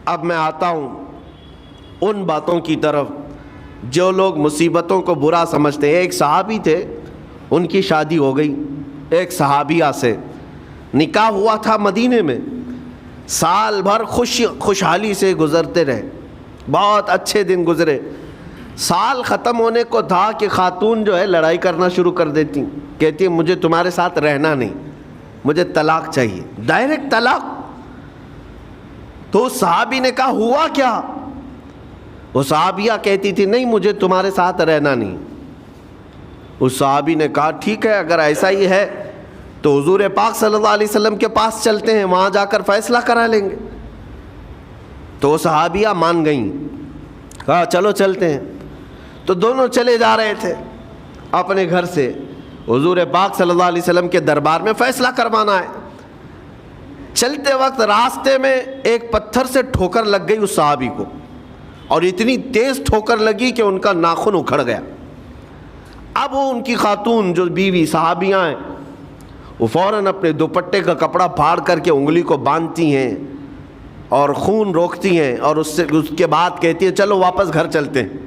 اب میں آتا ہوں ان باتوں کی طرف جو لوگ مصیبتوں کو برا سمجھتے ہیں۔ ایک صحابی تھے، ان کی شادی ہو گئی ایک صحابیہ سے، نکاح ہوا تھا مدینے میں، سال بھر خوشحالی سے گزرتے رہے، بہت اچھے دن گزرے۔ سال ختم ہونے کو تھا کہ خاتون جو ہے لڑائی کرنا شروع کر دیتی، کہتی مجھے تمہارے ساتھ رہنا نہیں، مجھے طلاق چاہیے، ڈائریکٹ طلاق۔ تو اس صحابی نے کہا ہوا کیا؟ وہ صحابیہ کہتی تھی نہیں مجھے تمہارے ساتھ رہنا نہیں۔ اس صحابی نے کہا ٹھیک ہے اگر ایسا ہی ہے تو حضور پاک صلی اللہ علیہ وسلم کے پاس چلتے ہیں، وہاں جا کر فیصلہ کرا لیں گے۔ تو وہ صحابیہ مان گئیں، کہا چلو چلتے ہیں۔ تو دونوں چلے جا رہے تھے اپنے گھر سے، حضور پاک صلی اللہ علیہ وسلم کے دربار میں فیصلہ کروانا ہے۔ چلتے وقت راستے میں ایک پتھر سے ٹھوکر لگ گئی اس صحابی کو، اور اتنی تیز ٹھوکر لگی کہ ان کا ناخن اکھڑ گیا۔ اب وہ ان کی خاتون جو بیوی صحابیاں ہیں وہ فوراً اپنے دوپٹے کا کپڑا پھاڑ کر کے انگلی کو باندھتی ہیں اور خون روکتی ہیں، اور اس کے بعد کہتی ہیں چلو واپس گھر چلتے ہیں۔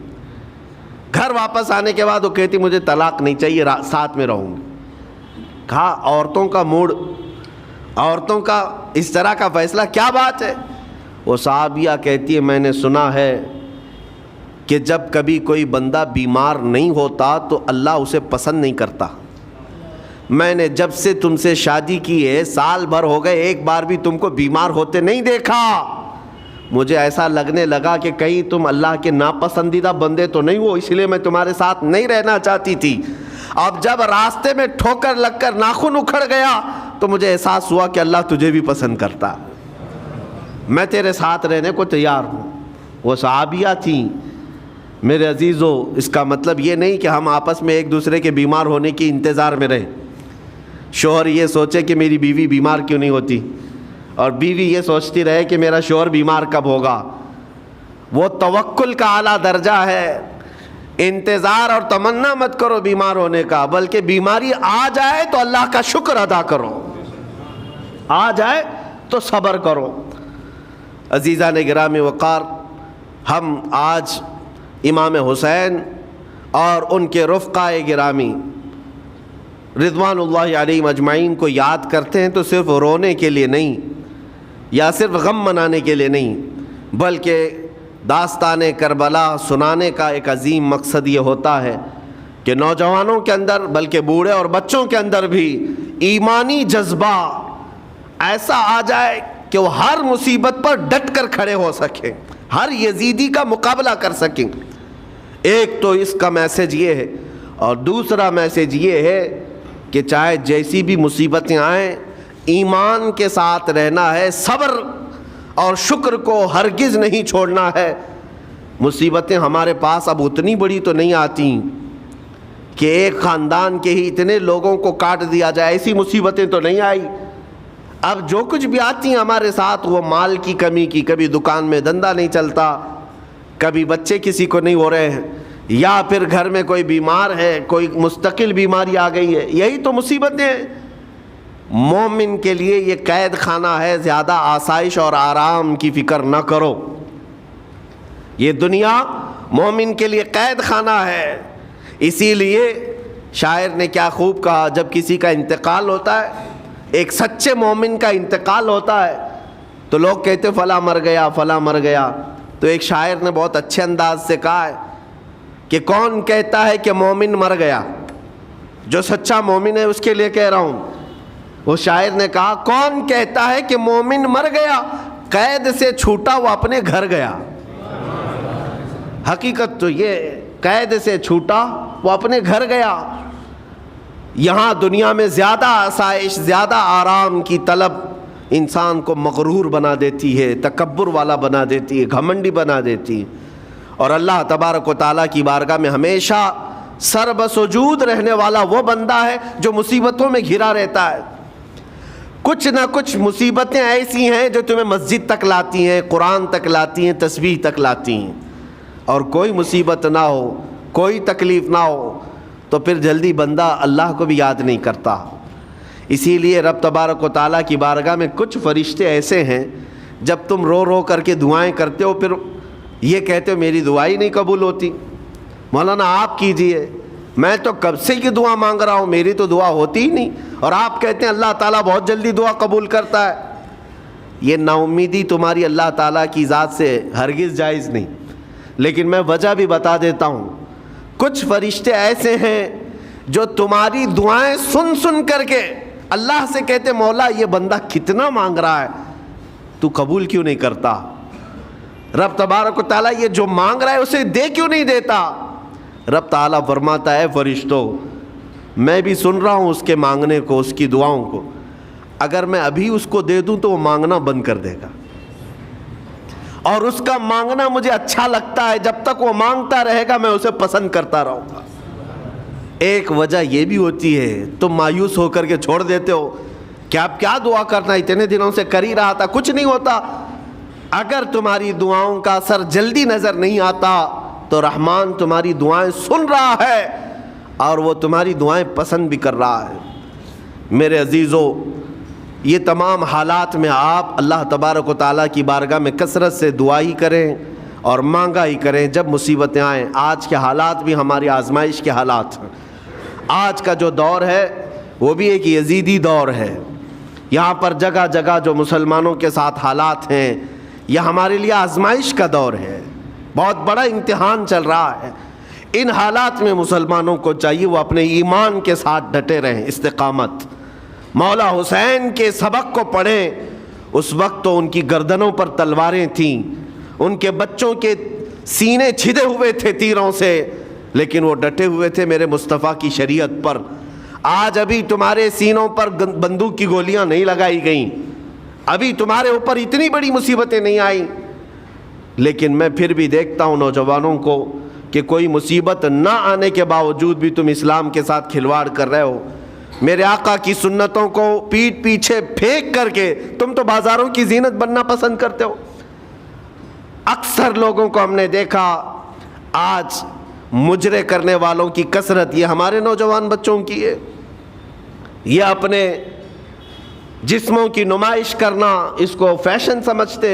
گھر واپس آنے کے بعد وہ کہتی مجھے طلاق نہیں چاہیے، ساتھ میں رہوں گی۔ کہا عورتوں کا موڈ، عورتوں کا اس طرح کا فیصلہ کیا بات ہے؟ وہ صحابیہ کہتی ہے میں نے سنا ہے کہ جب کبھی کوئی بندہ بیمار نہیں ہوتا تو اللہ اسے پسند نہیں کرتا۔ میں نے جب سے تم سے شادی کی ہے سال بھر ہو گئے، ایک بار بھی تم کو بیمار ہوتے نہیں دیکھا۔ مجھے ایسا لگنے لگا کہ کہیں تم اللہ کے ناپسندیدہ بندے تو نہیں ہو، اس لیے میں تمہارے ساتھ نہیں رہنا چاہتی تھی۔ اب جب راستے میں ٹھوکر لگ کر ناخن اکھڑ گیا تو مجھے احساس ہوا کہ اللہ تجھے بھی پسند کرتا، میں تیرے ساتھ رہنے کو تیار ہوں۔ وہ صحابیہ تھیں۔ میرے عزیزو، اس کا مطلب یہ نہیں کہ ہم آپس میں ایک دوسرے کے بیمار ہونے کی انتظار میں رہیں۔ شوہر یہ سوچے کہ میری بیوی بیمار کیوں نہیں ہوتی، اور بیوی یہ سوچتی رہے کہ میرا شوہر بیمار کب ہوگا۔ وہ توکل کا اعلیٰ درجہ ہے۔ انتظار اور تمنا مت کرو بیمار ہونے کا، بلکہ بیماری آ جائے تو اللہ کا شکر ادا کرو، آ جائے تو صبر کرو۔ عزیزان گرامی وقار، ہم آج امام حسین اور ان کے رفقائے گرامی رضوان اللہ علیہم اجمعین کو یاد کرتے ہیں تو صرف رونے کے لیے نہیں یا صرف غم منانے کے لیے نہیں، بلکہ داستان کربلا سنانے کا ایک عظیم مقصد یہ ہوتا ہے کہ نوجوانوں کے اندر بلکہ بوڑھے اور بچوں کے اندر بھی ایمانی جذبہ ایسا آ جائے کہ وہ ہر مصیبت پر ڈٹ کر کھڑے ہو سکیں، ہر یزیدی کا مقابلہ کر سکیں۔ ایک تو اس کا میسج یہ ہے، اور دوسرا میسج یہ ہے کہ چاہے جیسی بھی مصیبتیں آئیں ایمان کے ساتھ رہنا ہے، صبر اور شکر کو ہرگز نہیں چھوڑنا ہے۔ مصیبتیں ہمارے پاس اب اتنی بڑی تو نہیں آتی کہ ایک خاندان کے ہی اتنے لوگوں کو کاٹ دیا جائے، ایسی مصیبتیں تو نہیں آئی۔ اب جو کچھ بھی آتی ہیں ہمارے ساتھ وہ مال کی کمی کی، کبھی دکان میں دھندا نہیں چلتا، کبھی بچے کسی کو نہیں ہو رہے ہیں، یا پھر گھر میں کوئی بیمار ہے، کوئی مستقل بیماری آ گئی ہے، یہی تو مصیبتیں ہیں۔ مومن کے لیے یہ قید خانہ ہے، زیادہ آسائش اور آرام کی فکر نہ کرو۔ یہ دنیا مومن کے لیے قید خانہ ہے۔ اسی لیے شاعر نے کیا خوب کہا، جب کسی کا انتقال ہوتا ہے، ایک سچے مومن کا انتقال ہوتا ہے، تو لوگ کہتے فلاں مر گیا، فلاں مر گیا۔ تو ایک شاعر نے بہت اچھے انداز سے کہا ہے کہ کون کہتا ہے کہ مومن مر گیا؟ جو سچا مومن ہے اس کے لیے کہہ رہا ہوں۔ وہ شاعر نے کہا کون کہتا ہے کہ مومن مر گیا؟ قید سے چھوٹا وہ اپنے گھر گیا۔ حقیقت تو یہ، قید سے چھوٹا وہ اپنے گھر گیا۔ یہاں دنیا میں زیادہ آسائش، زیادہ آرام کی طلب انسان کو مغرور بنا دیتی ہے، تکبر والا بنا دیتی ہے، گھمنڈی بنا دیتی ہے۔ اور اللہ تبارک و تعالیٰ کی بارگاہ میں ہمیشہ سر بسجود رہنے والا وہ بندہ ہے جو مصیبتوں میں گھرا رہتا ہے۔ کچھ نہ کچھ مصیبتیں ایسی ہیں جو تمہیں مسجد تک لاتی ہیں، قرآن تک لاتی ہیں، تسبیح تک لاتی ہیں، اور کوئی مصیبت نہ ہو، کوئی تکلیف نہ ہو تو پھر جلدی بندہ اللہ کو بھی یاد نہیں کرتا۔ اسی لیے رب تبارک و تعالیٰ کی بارگاہ میں کچھ فرشتے ایسے ہیں جب تم رو رو کر کے دعائیں کرتے ہو پھر یہ کہتے ہو میری دعا ہی نہیں قبول ہوتی. مولانا آپ کیجئے, میں تو کب سے کی دعا مانگ رہا ہوں, میری تو دعا ہوتی ہی نہیں, اور آپ کہتے ہیں اللہ تعالیٰ بہت جلدی دعا قبول کرتا ہے. یہ نا امیدی تمہاری اللہ تعالیٰ کی ذات سے ہرگز جائز نہیں. لیکن میں وجہ بھی بتا دیتا ہوں, کچھ فرشتے ایسے ہیں جو تمہاری دعائیں سن سن کر کے اللہ سے کہتے مولا یہ بندہ کتنا مانگ رہا ہے, تو قبول کیوں نہیں کرتا؟ رب تبارک و تعالیٰ یہ جو مانگ رہا ہے اسے دے کیوں نہیں دیتا؟ رب تعالیٰ فرماتا ہے فرشتوں میں بھی سن رہا ہوں اس کے مانگنے کو, اس کی دعاؤں کو, اگر میں ابھی اس کو دے دوں تو وہ مانگنا بند کر دے گا, اور اس کا مانگنا مجھے اچھا لگتا ہے, جب تک وہ مانگتا رہے گا میں اسے پسند کرتا رہوں گا. ایک وجہ یہ بھی ہوتی ہے تم مایوس ہو کر کے چھوڑ دیتے ہو کہ اب کیا دعا کرنا, اتنے دنوں سے کر ہی رہا تھا, کچھ نہیں ہوتا. اگر تمہاری دعاؤں کا اثر جلدی نظر نہیں آتا تو رحمان تمہاری دعائیں سن رہا ہے اور وہ تمہاری دعائیں پسند بھی کر رہا ہے. میرے عزیزو, یہ تمام حالات میں آپ اللہ تبارک و تعالیٰ کی بارگاہ میں کثرت سے دعا ہی کریں اور مانگا ہی کریں جب مصیبتیں آئیں. آج کے حالات بھی ہماری آزمائش کے حالات ہیں. آج کا جو دور ہے وہ بھی ایک یزیدی دور ہے. یہاں پر جگہ جگہ جو مسلمانوں کے ساتھ حالات ہیں یہ ہمارے لیے آزمائش کا دور ہے, بہت بڑا امتحان چل رہا ہے. ان حالات میں مسلمانوں کو چاہیے وہ اپنے ایمان کے ساتھ ڈٹے رہیں, استقامت. مولا حسین کے سبق کو پڑھیں, اس وقت تو ان کی گردنوں پر تلواریں تھیں, ان کے بچوں کے سینے چھدے ہوئے تھے تیروں سے, لیکن وہ ڈٹے ہوئے تھے میرے مصطفیٰ کی شریعت پر. آج ابھی تمہارے سینوں پر بندوق کی گولیاں نہیں لگائی گئیں, ابھی تمہارے اوپر اتنی بڑی مصیبتیں نہیں آئیں, لیکن میں پھر بھی دیکھتا ہوں نوجوانوں کو کہ کوئی مصیبت نہ آنے کے باوجود بھی تم اسلام کے ساتھ کھلواڑ کر رہے ہو. میرے آقا کی سنتوں کو پیٹ پیچھے پھینک کر کے تم تو بازاروں کی زینت بننا پسند کرتے ہو. اکثر لوگوں کو ہم نے دیکھا آج مجرے کرنے والوں کی کثرت یہ ہمارے نوجوان بچوں کی ہے. یہ اپنے جسموں کی نمائش کرنا اس کو فیشن سمجھتے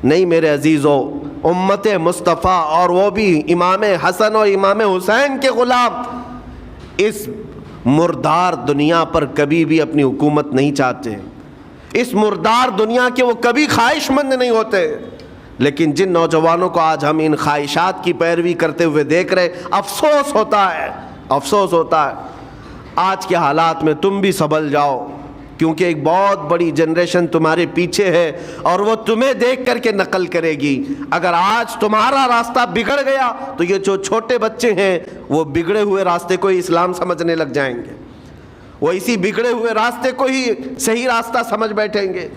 نہیں. میرے عزیزو, امت مصطفیٰ اور وہ بھی امام حسن اور امام حسین کے غلام اس مردار دنیا پر کبھی بھی اپنی حکومت نہیں چاہتے. اس مردار دنیا کے وہ کبھی خواہش مند نہیں ہوتے. لیکن جن نوجوانوں کو آج ہم ان خواہشات کی پیروی کرتے ہوئے دیکھ رہے, افسوس ہوتا ہے, افسوس ہوتا ہے. آج کے حالات میں تم بھی سنبھل جاؤ, کیونکہ ایک بہت بڑی جنریشن تمہارے پیچھے ہے اور وہ تمہیں دیکھ کر کے نقل کرے گی. اگر آج تمہارا راستہ بگڑ گیا تو یہ جو چھوٹے بچے ہیں وہ بگڑے ہوئے راستے کو ہی اسلام سمجھنے لگ جائیں گے, وہ اسی بگڑے ہوئے راستے کو ہی صحیح راستہ سمجھ بیٹھیں گے.